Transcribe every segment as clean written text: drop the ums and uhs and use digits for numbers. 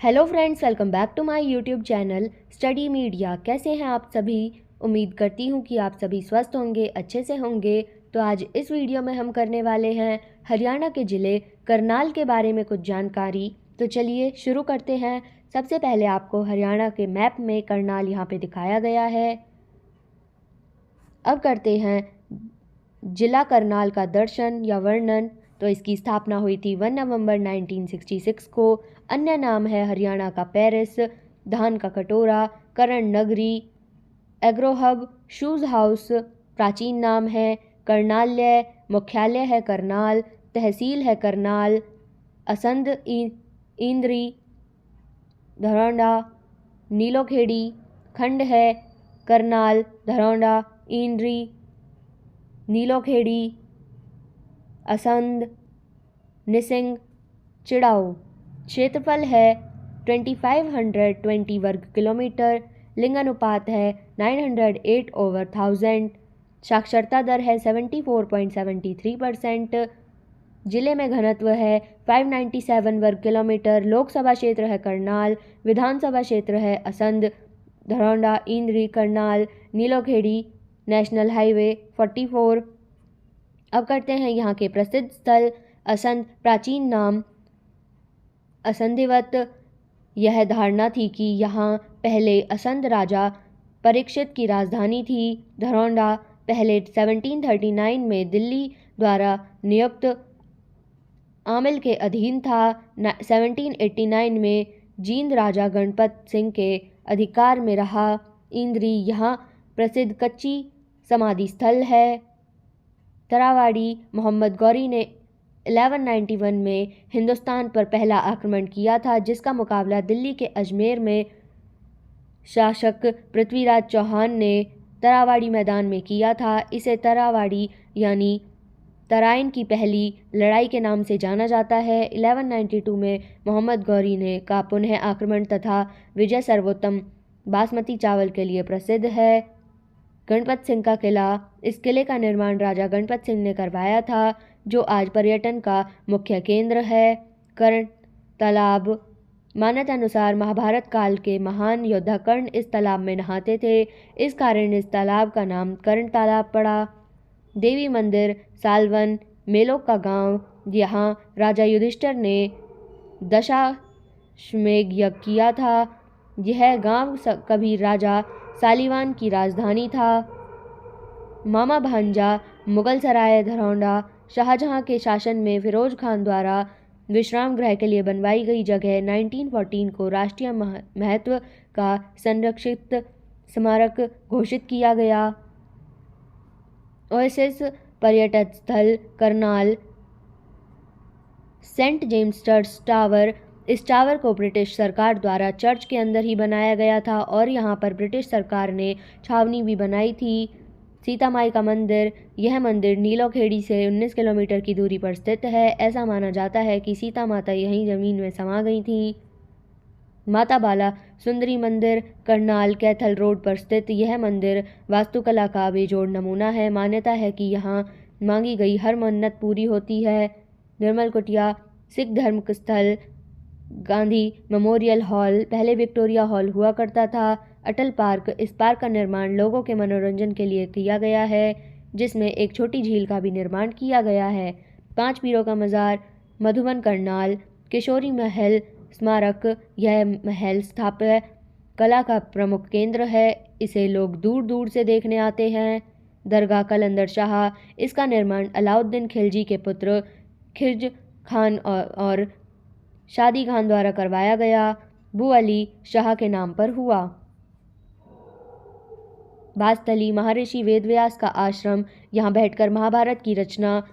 Hello friends, welcome back to my YouTube channel study media. कैसे हैं आप सभी? उम्मीद करती हूँ कि आप सभी स्वस्थ होंगे, अच्छे से होंगे। तो आज इस वीडियो में हम करने वाले हैं हरियाणा के ज़िले करनाल के बारे में कुछ जानकारी। तो चलिए शुरू करते हैं। सबसे पहले आपको हरियाणा के मैप में करनाल यहाँ पे दिखाया गया है। अब करते हैं जिला करनाल का दर्शन या वर्णन। तो इसकी स्थापना हुई थी 1 नवंबर 1966 को। अन्य नाम है हरियाणा का पेरिस, धान का कटोरा, करण नगरी, एग्रो हब, शूज़ हाउस। प्राचीन नाम है करनाल्य, मुख्यालय है करनाल, तहसील है करनाल, असंध इंद्री, धरौंडा, नीलोखेड़ी। खंड है करनाल, धरौंडा, इंद्री, नीलोखेड़ी, असंध, निसिंग, चिड़ाऊ। क्षेत्रफल है 2520 वर्ग किलोमीटर। लिंगानुपात है 908/1000। साक्षरता दर है 74.73%। जिले में घनत्व है 597 वर्ग किलोमीटर। लोकसभा क्षेत्र है करनाल। विधानसभा क्षेत्र है असंध, धरौंडा, इंद्री, करनाल, नीलोखेड़ी, नेशनल हाईवे 44। अब करते हैं यहाँ के प्रसिद्ध स्थल। असंध, प्राचीन नाम असंधिवत। यह धारणा थी कि यहाँ पहले असंध राजा परीक्षित की राजधानी थी। धरौंडा पहले 1739 में दिल्ली द्वारा नियुक्त आमिल के अधीन था। 1789 में जींद राजा गणपत सिंह के अधिकार में रहा। इंद्री यहाँ प्रसिद्ध कच्ची समाधि स्थल है। तरावाड़ी, मोहम्मद गौरी ने 1191 में हिंदुस्तान पर पहला आक्रमण किया था, जिसका मुकाबला दिल्ली के अजमेर में शासक पृथ्वीराज चौहान ने तरावाड़ी मैदान में किया था। इसे तरावाड़ी यानी तराइन की पहली लड़ाई के नाम से जाना जाता है। 1192 में मोहम्मद गौरी ने का पुनः आक्रमण तथा विजय सर्वोत्तम बासमती चावल के लिए प्रसिद्ध है। गणपत सिंह का किला। इस किले का निर्माण राजा गणपत सिंह ने करवाया था, जो आज पर्यटन का मुख्य केंद्र है। कर्ण तालाब। मान्यता अनुसार महाभारत काल के महान योद्धा कर्ण इस तालाब में नहाते थे। इस कारण इस तालाब का नाम कर्ण तालाब पड़ा। देवी मंदिर सालवन, मेलों का गांव। यहाँ राजा युधिष्ठिर ने दशाश्वमेध यज्ञ किया था। यह गांव कभी राजा सालीवान की राजधानी था। मामा भांजा, मुगल सराय, धरौंडा। शाहजहां के शासन में फिरोज खान द्वारा विश्राम गृह के लिए बनवाई गई जगह 1914 को राष्ट्रीय महत्व का संरक्षित स्मारक घोषित किया गया। ओएसिस पर्यटक स्थल Karnal. Saint James church tower. इस टावर को ब्रिटिश सरकार द्वारा चर्च के अंदर ही बनाया गया था और यहाँ पर ब्रिटिश सरकार ने छावनी भी बनाई थी। सीता माई का मंदिर। यह मंदिर नीलोखेड़ी से 19 किलोमीटर की दूरी पर स्थित है। ऐसा माना जाता है कि सीता माता यहीं जमीन में समा गई थीं। माता बाला सुंदरी मंदिर करनाल कैथल रोड पर स्थित यह मंदिर वास्तुकला का बेजोड़ नमूना है। मान्यता है कि यहाँ मांगी गई हर मन्नत पूरी होती है। निर्मल कुटिया सिख धर्म स्थल। गांधी मेमोरियल हॉल पहले विक्टोरिया हॉल हुआ करता था। अटल पार्क। इस पार्क का निर्माण लोगों के मनोरंजन के लिए किया गया है, जिसमें एक छोटी झील का भी निर्माण किया गया है। 5 पीरों का मज़ार मधुबन करनाल। किशोरी महल स्मारक। यह महल स्थापत्य कला का प्रमुख केंद्र है। इसे लोग दूर दूर से देखने आते हैं। दरगाह कलंदर शाह। इसका निर्माण अलाउद्दीन खिलजी के पुत्र खिज खान और शादी खान द्वारा करवाया गया। बू अली शाह के नाम पर हुआ। बासतली महर्षि वेदव्यास का आश्रम। यहाँ बैठकर महाभारत की रचना।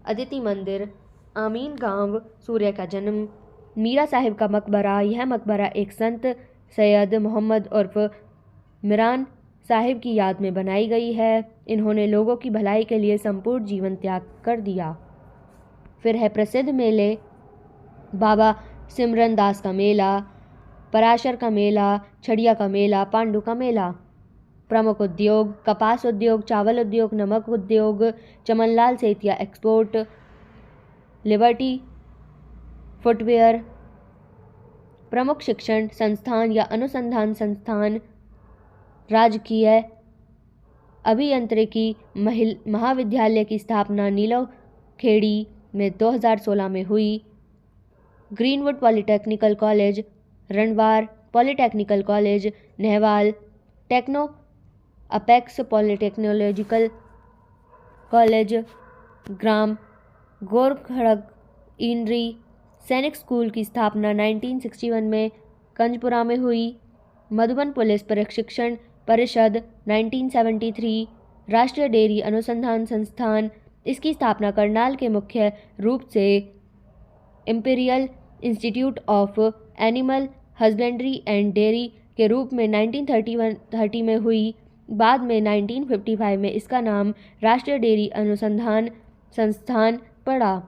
अदिति मंदिर। आमीन गांव। सूर्य का जन्म। मीरा साहिब का मकबरा। यह मकबरा एक संत सैयद मोहम्मद उर्फ मिरान साहिब की याद में बनाई गई है। इन्होंने लोगों की भलाई के लिए संपूर्ण जीवन त्याग कर दिया। फिर है प्रसिद्ध मेले। बाबा सिमरन दास का मेला, पराशर का मेला, छड़िया का मेला, पांडु का मेला। प्रमुख उद्योग कपास उद्योग, चावल उद्योग, नमक उद्योग, Chamanlal Setia export, liberty footwear, प्रमुख शिक्षण संस्थान या अनुसंधान संस्थान राजकीय अभियांत्रिकी महाविद्यालय की स्थापना नीलोखेड़ी में 2016 में हुई। Greenwood polytechnical college, Ranwar polytechnical college, Nehwal techno apex polytechnological college, ग्राम गोरखड़क इंद्री सैनिक स्कूल की स्थापना 1961 में कंजपुरा में हुई। मधुबन पुलिस प्रशिक्षण परिषद 1973, राष्ट्रीय डेयरी अनुसंधान संस्थान, इसकी स्थापना करनाल के मुख्य रूप से imperial institute of animal husbandry and dairy के रूप में 1930 में हुई। बाद में 1955 में इसका नाम राष्ट्रीय डेयरी अनुसंधान संस्थान पड़ा।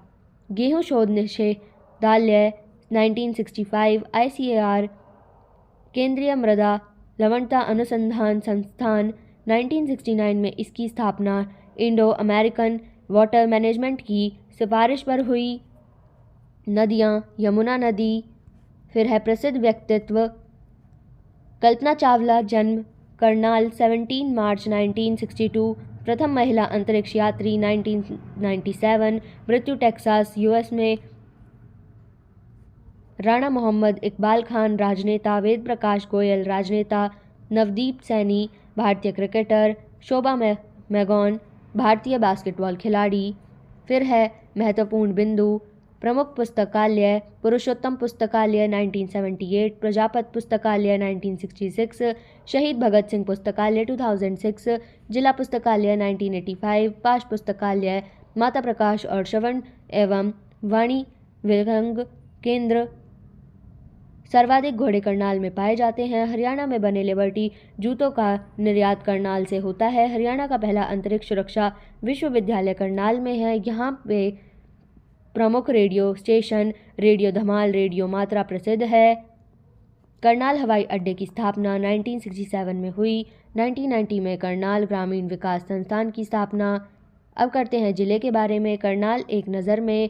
गेहूं शोध निषेधालय 1965, ICAR केंद्रीय मृदा लवणता अनुसंधान संस्थान 1969 में इसकी स्थापना इंडो अमेरिकन वाटर मैनेजमेंट की सिफारिश पर हुई। नदियाँ, यमुना नदी। फिर है प्रसिद्ध व्यक्तित्व कल्पना चावला, जन्म करनाल 17 मार्च 1962, प्रथम महिला अंतरिक्ष यात्री 1997, मृत्यु टेक्सास US में। राणा मोहम्मद इकबाल खान, राजनेता। वेद प्रकाश गोयल, राजनेता। नवदीप सैनी, भारतीय क्रिकेटर। शोभा मैगॉन, भारतीय बास्केटबॉल खिलाड़ी। फिर है महत्वपूर्ण बिंदु प्रमुख पुस्तकालय पुरुषोत्तम पुस्तकालय 1978, प्रजापत पुस्तकालय 1966, शहीद भगत सिंह पुस्तकालय 2006, जिला पुस्तकालय 1985, पाश पुस्तकालय, माता प्रकाश और श्रवण एवं वाणी विहंग केंद्र। सर्वाधिक घोड़े करनाल में पाए जाते हैं। हरियाणा में बने लिबर्टी जूतों का निर्यात करनाल से होता है। हरियाणा का पहला अंतरिक्ष सुरक्षा विश्वविद्यालय करनाल में है। यहाँ पे प्रमुख रेडियो स्टेशन रेडियो धमाल, रेडियो मात्रा प्रसिद्ध है। करनाल हवाई अड्डे की स्थापना 1967 में हुई। 1990 में करनाल ग्रामीण विकास संस्थान की स्थापना। अब करते हैं जिले के बारे में। करनाल एक नज़र में।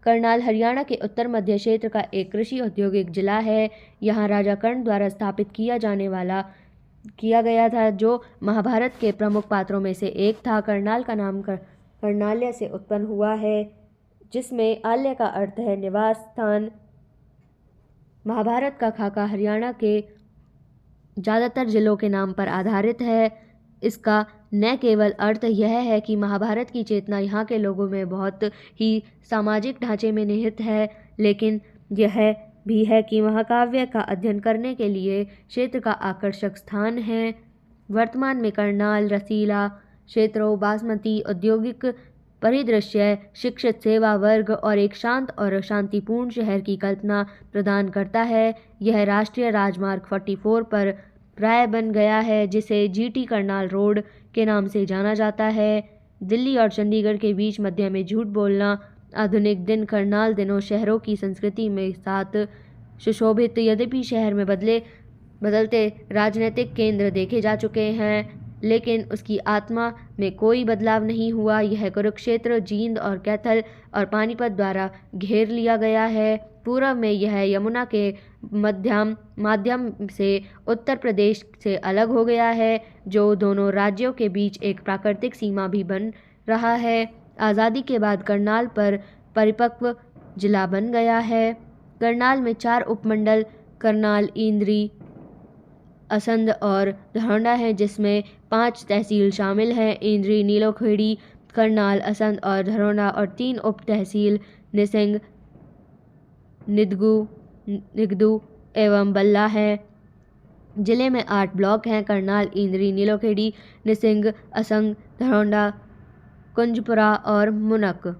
करनाल हरियाणा के उत्तर मध्य क्षेत्र का एक कृषि औद्योगिक जिला है। यहाँ राजा कर्ण द्वारा स्थापित किया गया था, जो महाभारत के प्रमुख पात्रों में से एक था। करनाल का नाम कर्नाल्य से उत्पन्न हुआ है, जिसमें आल्य का अर्थ है निवास स्थान। महाभारत का खाका हरियाणा के ज़्यादातर जिलों के नाम पर आधारित है। इसका न केवल अर्थ यह है कि महाभारत की चेतना यहाँ के लोगों में बहुत ही सामाजिक ढांचे में निहित है, लेकिन यह भी है कि महाकाव्य का अध्ययन करने के लिए क्षेत्र का आकर्षक स्थान है। वर्तमान में करनाल रसीला क्षेत्रों, बासमती औद्योगिक परिदृश्य, शिक्षित सेवा वर्ग और एक शांत और शांतिपूर्ण शहर की कल्पना प्रदान करता है। यह राष्ट्रीय राजमार्ग 44 पर प्राय बन गया है, जिसे GT करनाल रोड के नाम से जाना जाता है। दिल्ली और चंडीगढ़ के बीच मध्य में झूठ बोलना। आधुनिक दिन करनाल दिनों शहरों की संस्कृति में साथ सुशोभित, यद्यपि शहर में बदलते राजनीतिक केंद्र देखे जा चुके हैं, लेकिन उसकी आत्मा में कोई बदलाव नहीं हुआ। यह कुरुक्षेत्र, जींद और कैथल और पानीपत द्वारा घेर लिया गया है। पूर्व में यह यमुना के माध्यम से उत्तर प्रदेश से अलग हो गया है, जो दोनों राज्यों के बीच एक प्राकृतिक सीमा भी बन रहा है। आज़ादी के बाद करनाल पर परिपक्व जिला बन गया है। करनाल में 4 उपमंडल करनाल, इंद्री, असंध और धरौंडा हैं, जिसमें 5 तहसील शामिल हैं। इंद्री, नीलोखेड़ी, करनाल, असंध और धरौंडा और 3 उप तहसील निसिंग, निगदू एवं बल्ला हैं। जिले में 8 ब्लॉक हैं: करनाल, इंद्री, नीलोखेड़ी, निसिंग, असंध, धरौंडा, कुंजपुरा और मुनक।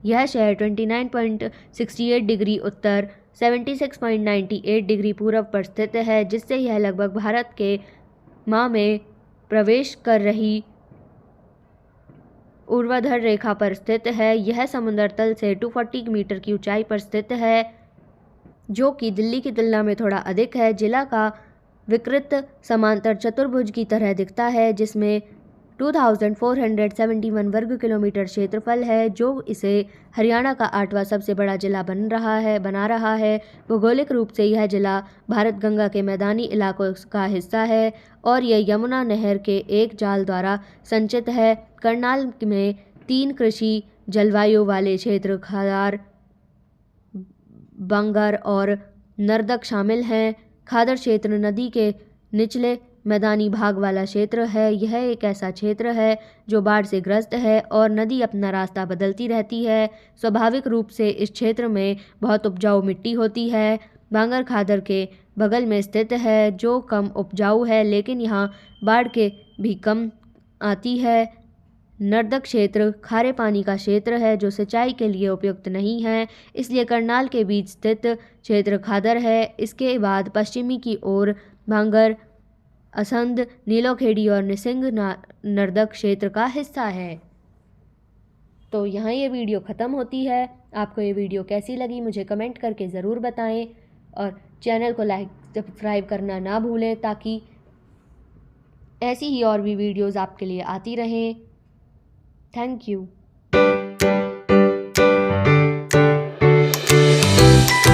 यह शहर 29.68 डिग्री उत्तर, 76.98 डिग्री पूर्व पर स्थित है, जिससे यह लगभग भारत के माह में प्रवेश कर रही ऊर्ध्वाधर रेखा पर स्थित है। यह समुद्र तल से 240 मीटर की ऊंचाई पर स्थित है, जो कि दिल्ली की तुलना में थोड़ा अधिक है। जिला का विकृत समांतर चतुर्भुज की तरह दिखता है, जिसमें 2471 वर्ग किलोमीटर क्षेत्रफल है, जो इसे हरियाणा का 8वां सबसे बड़ा जिला बना रहा है। भौगोलिक रूप से यह जिला भारत गंगा के मैदानी इलाकों का हिस्सा है और यह यमुना नहर के एक जाल द्वारा संचित है। करनाल में 3 कृषि जलवायु वाले क्षेत्र खादर, बंगर और नर्दक शामिल हैं। खादर क्षेत्र नदी के निचले मैदानी भाग वाला क्षेत्र है। यह एक ऐसा क्षेत्र है जो बाढ़ से ग्रस्त है और नदी अपना रास्ता बदलती रहती है। स्वाभाविक रूप से इस क्षेत्र में बहुत उपजाऊ मिट्टी होती है। बांगर खादर के बगल में स्थित है, जो कम उपजाऊ है, लेकिन यहाँ बाढ़ के भी कम आती है। नर्दक क्षेत्र खारे पानी का क्षेत्र है जो सिंचाई के लिए उपयुक्त नहीं है, इसलिए करनाल के बीच स्थित क्षेत्र खादर है। इसके बाद पश्चिमी की ओर भांगर, असंध, नीलोखेड़ी और निसिंग नर्दक क्षेत्र का हिस्सा है। तो यहाँ ये वीडियो ख़त्म होती है। आपको ये वीडियो कैसी लगी मुझे कमेंट करके ज़रूर बताएं और चैनल को लाइक सब्सक्राइब करना ना भूलें, ताकि ऐसी ही और भी वीडियोज़ आपके लिए आती रहें। Thank you.